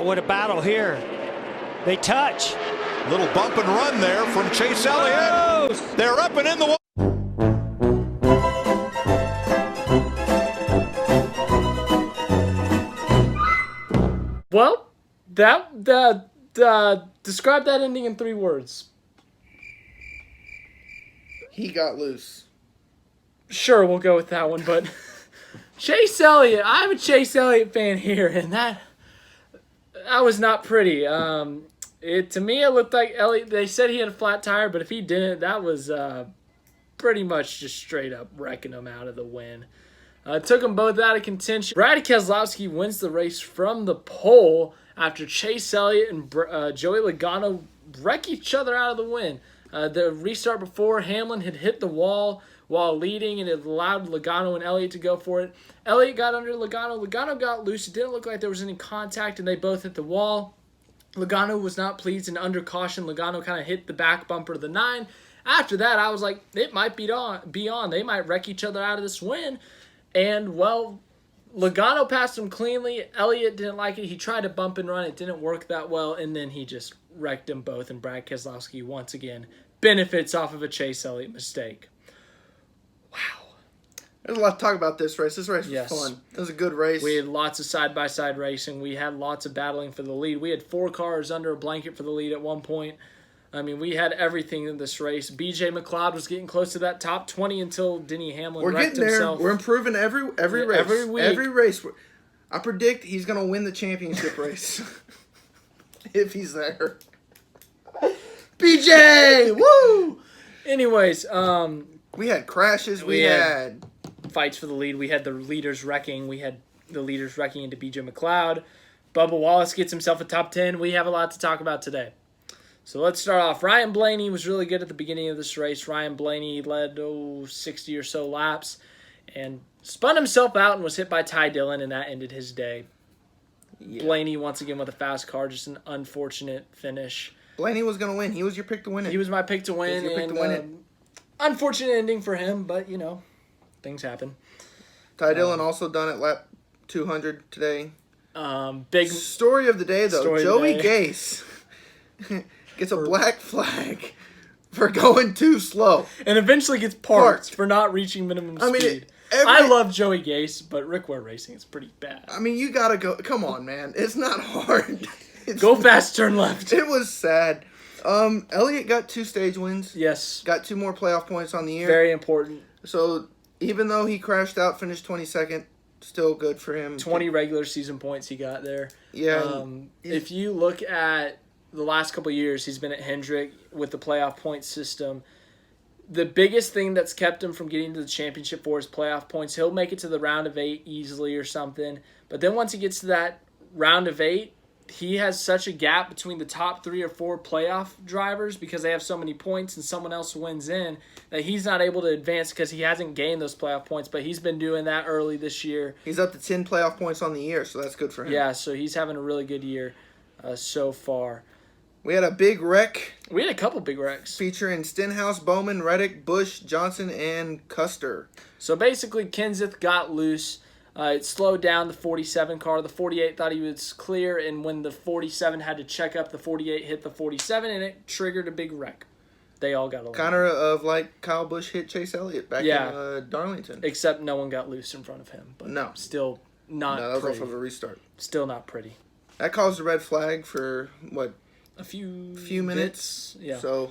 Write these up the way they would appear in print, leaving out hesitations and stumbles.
what a battle here. They touch. Little bump and run there from Chase Elliott. They're up and in the wall. Well, describe that ending in 3 words. He got loose. Sure, we'll go with that one, but Chase Elliott, I'm a Chase Elliott fan here, and that was not pretty. To me, it looked like Elliott, they said he had a flat tire, but if he didn't, that was pretty much just straight up wrecking him out of the win. Took them both out of contention. Brad Keselowski wins the race from the pole after Chase Elliott and Joey Logano wreck each other out of the win. The restart before, Hamlin had hit the wall while leading, and it allowed Logano and Elliott to go for it. Elliott got under Logano. Logano got loose. It didn't look like there was any contact, and they both hit the wall. Logano was not pleased, and under caution, Logano kind of hit the back bumper of the 9. After that, I was like, it might be on. They might wreck each other out of this win. And, well, Logano passed him cleanly. Elliott didn't like it. He tried to bump and run. It didn't work that well, and then he just wrecked them both. And Brad Keselowski, once again, benefits off of a Chase Elliott mistake. Wow. There's a lot to talk about this race. This race was fun. It was a good race. We had lots of side-by-side racing. We had lots of battling for the lead. We had 4 cars under a blanket for the lead at one point. I mean, we had everything in this race. B.J. McLeod was getting close to that top 20 until Denny Hamlin wrecked himself. We're improving every race. Every week. Every race. I predict he's going to win the championship race. If he's there. B.J.! Woo! Anyways, we had crashes. We had fights for the lead. We had the leaders wrecking. We had the leaders wrecking into B.J. McLeod. Bubba Wallace gets himself a top 10. We have a lot to talk about today. So let's start off. Ryan Blaney was really good at the beginning of this race. Ryan Blaney led 60 or so laps and spun himself out and was hit by Ty Dillon, and that ended his day. Yeah. Blaney, once again, with a fast car, just an unfortunate finish. Blaney was going to win. He was your pick to win it. He was my pick to win. Unfortunate ending for him, but, things happen. Ty Dillon also done at lap 200 today. Big story of the day, though. Joey Gase gets a black flag for going too slow. And eventually gets parked for not reaching minimum speed. I love Joey Gase, but Rick Ware Racing is pretty bad. I mean, you got to go. Come on, man. It's not hard. Go fast, turn left. It was sad. Elliott got 2 stage wins. Yes. Got 2 more playoff points on the year. Very important. So, even though he crashed out, finished 22nd, still good for him. 20 regular season points he got there. Yeah. If you look at the last couple of years, he's been at Hendrick with the playoff point system. The biggest thing that's kept him from getting to the championship for his playoff points, he'll make it to the round of 8 easily or something. But then once he gets to that round of 8, he has such a gap between the top 3 or 4 playoff drivers because they have so many points and someone else wins in that he's not able to advance because he hasn't gained those playoff points, but he's been doing that early this year. He's up to 10 playoff points on the year, so that's good for him. Yeah, so he's having a really good year so far. We had a big wreck. We had a couple big wrecks. Featuring Stenhouse, Bowman, Reddick, Busch, Johnson, and Custer. So basically, Kenseth got loose. It slowed down the 47 car. The 48 thought he was clear, and when the 47 had to check up, the 48 hit the 47, and it triggered a big wreck. They all got a kind of like Kyle Busch hit Chase Elliott back in Darlington. Except no one got loose in front of him. But no. Still not pretty. That was off of a restart. Still not pretty. That caused a red flag for, a few minutes. Yeah. So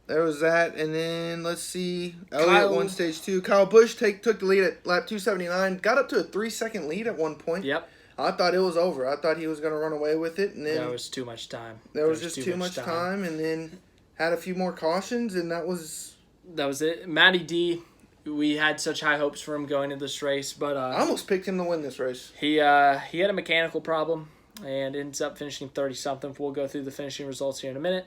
there was that, and then let's see. Elliott won stage 2. Kyle Busch took the lead at lap 279. Got up to a 3-second lead at one point. Yep. I thought it was over. I thought he was going to run away with it, and then there was too much time. There was just too much time, and then had a few more cautions, and that was it. Matty D. We had such high hopes for him going into this race, but I almost picked him to win this race. He had a mechanical problem and ends up finishing 30-something. We'll go through the finishing results here in a minute.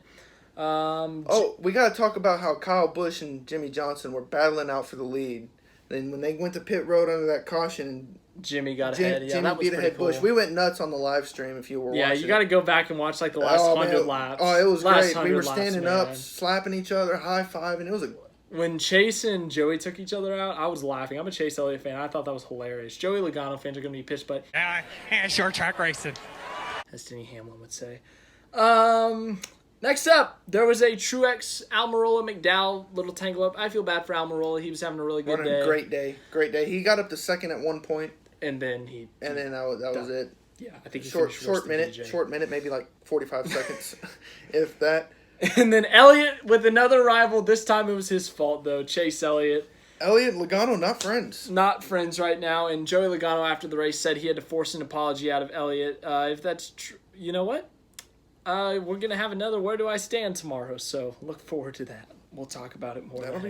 We got to talk about how Kyle Busch and Jimmy Johnson were battling out for the lead. Then when they went to pit road under that caution, Jimmy got ahead. Yeah, Jimmy that was beat ahead cool. Busch. We went nuts on the live stream if you were watching. Yeah, you got to go back and watch the last 100 laps. Oh, it was great. We were standing up, slapping each other, high-fiving. It was When Chase and Joey took each other out, I was laughing. I'm a Chase Elliott fan. I thought that was hilarious. Joey Logano fans are going to be pissed, but short track racing. as Denny Hamlin would say. Next up, there was a Truex Almirola McDowell little tangle up. I feel bad for Almirola. He was having a really good day. Great day. He got up to second at one point, and then that was it. Yeah, I think he short minute, maybe like 45 seconds, if that. And then Elliott with another rival. This time it was his fault though. Chase Elliott. Elliott, Logano, not friends. Not friends right now. And Joey Logano after the race said he had to force an apology out of Elliott. If that's true, you know what? We're going to have another Where Do I Stand tomorrow, so look forward to that. We'll talk about it more. That'll be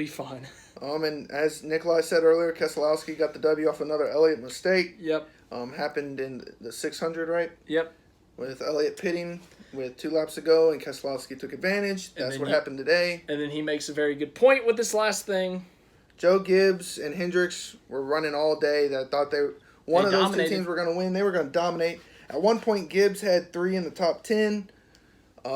fun. And as Nikolai said earlier, Keselowski got the W off another Elliott mistake. Yep. Happened in the 600, right? Yep. With Elliott pitting with 2 laps to go, and Keselowski took advantage. That's what happened today. And then he makes a very good point with this last thing. Joe Gibbs and Hendricks were running all day. That thought one of those 2 teams were going to win. They were going to dominate. At one point, Gibbs had 3 in the top 10. They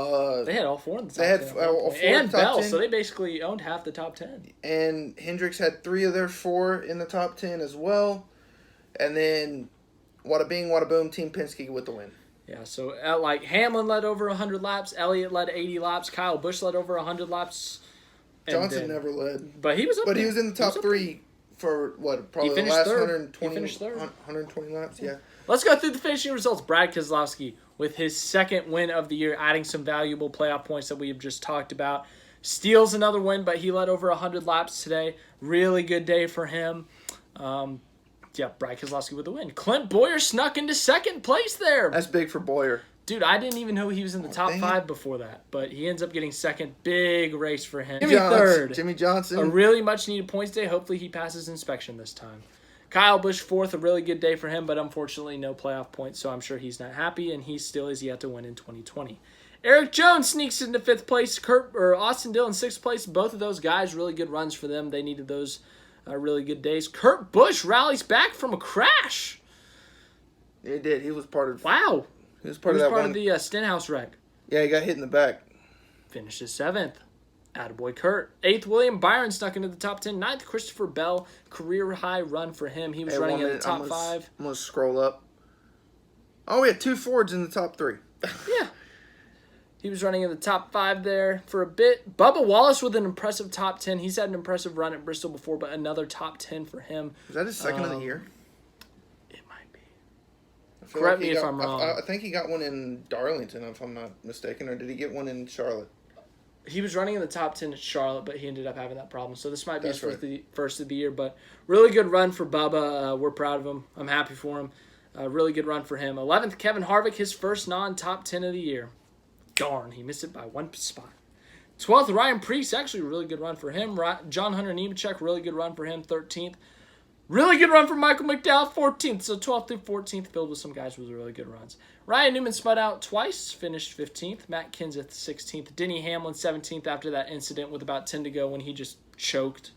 had all 4 in the top 10. They had all 4 and Bell, 10. So they basically owned half the top 10. And Hendricks had 3 of their 4 in the top 10 as well. And then, wada bing, wada boom, Team Penske with the win. Yeah, so Hamlin led over 100 laps, Elliott led 80 laps, Kyle Busch led over 100 laps. Johnson never led. But he was up there. He was in the top 3 for, probably the last 120, he finished third. 120 laps, yeah. Let's go through the finishing results. Brad Keselowski with his second win of the year, adding some valuable playoff points that we have just talked about. Steals another win, but he led over 100 laps today. Really good day for him. Brad Keselowski with the win. Clint Bowyer snuck into second place there. That's big for Bowyer. Dude, I didn't even know he was in the top 5 before that, but he ends up getting second. Big race for him. Jimmy Johnson. A really much needed points day. Hopefully he passes inspection this time. Kyle Busch fourth, a really good day for him, but unfortunately no playoff points, so I'm sure he's not happy, and he still is yet to win in 2020. Erik Jones sneaks into 5th place. Austin Dillon 6th place. Both of those guys, really good runs for them. They needed those really good days. Kurt Busch rallies back from a crash. He did. He was part of. Wow. He was part of the Stenhouse wreck. Yeah, he got hit in the back. Finishes 7th. Attaboy Kurt. 8th, William Byron snuck into the top 10. 9th, Christopher Bell. Career high run for him. He was running in the top 5. I'm going to scroll up. Oh, we had 2 Fords in the top 3. Yeah. He was running in the top 5 there for a bit. Bubba Wallace with an impressive top 10. He's had an impressive run at Bristol before, but another top 10 for him. Is that his second of the year? It might be. Correct me if I'm wrong. I think he got one in Darlington, if I'm not mistaken, or did he get one in Charlotte? He was running in the top 10 at Charlotte, but he ended up having that problem. So this might be his first of the year, but really good run for Bubba. We're proud of him. I'm happy for him. Really good run for him. 11th, Kevin Harvick, his first non-top 10 of the year. Darn, he missed it by 1 spot. 12th, Ryan Preece, actually a really good run for him. John Hunter Nemechek, really good run for him, 13th. Really good run for Michael McDowell, 14th. So 12th through 14th filled with some guys with really good runs. Ryan Newman spun out twice, finished 15th. Matt Kenseth, 16th. Denny Hamlin, 17th after that incident with about 10 to go when he just choked.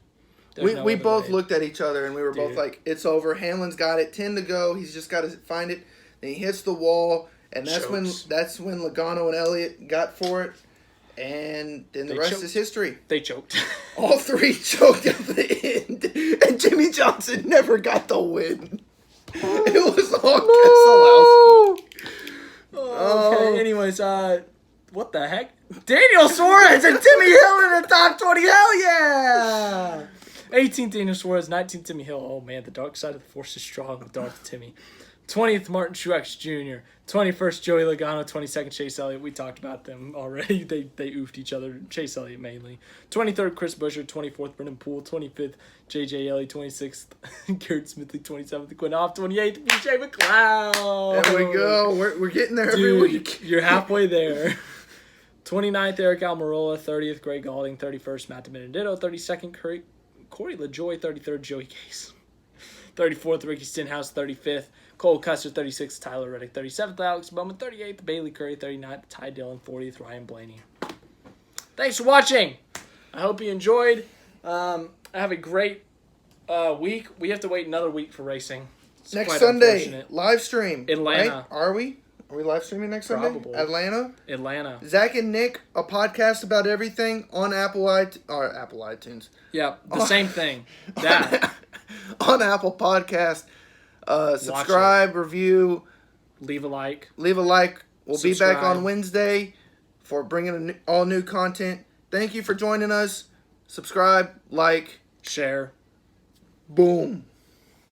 We both looked at each other, and we were both like, it's over. Hamlin's got it. 10 to go. He's just got to find it. Then he hits the wall, and that's when Logano and Elliott got for it. And then the rest is history. They choked. All 3 choked at the end. And Jimmy Johnson never got the win. It was all Keselowski. Okay, anyways, what the heck? Daniel Suarez and Timmy Hill in the top 20. Hell yeah! 18th, Daniel Suarez. 19th, Timmy Hill. Oh, man, the dark side of the force is strong with Darth Timmy. 20th, Martin Truex Jr. 21st, Joey Logano. 22nd, Chase Elliott. We talked about them already. They oofed each other. Chase Elliott mainly. 23rd, Chris Buescher. 24th, Brendan Poole. 25th, J.J. Elliott. 26th, Garrett Smithley. 27th, Quinn Off. 28th, BJ McLeod. There we go. We're getting there every week. You're halfway there. 29th, Eric Almirola. 30th, Greg Galding. 31st, Matt DiBenedetto. 32nd, Corey LaJoie. 33rd, Joey Case. 34th, Ricky Stenhouse. 35th, Cole Custer. 36th, Tyler Reddick. 37th, Alex Bowman. 38th, Bailey Curry. 39th, Ty Dillon. 40th, Ryan Blaney. Thanks for watching. I hope you enjoyed. Have a great week. We have to wait another week for racing. It's next Sunday, live stream. Atlanta. Right? Are we? Are we live streaming next Sunday? Atlanta. Zach and Nick, a podcast about everything on Apple iTunes. Yeah, the same thing. That. On Apple Podcast. Subscribe, review, Leave a like. Leave a like. We'll Subscribe. be back on Wednesday for bringing all new content. Thank you for joining us. Subscribe, like, share. Boom.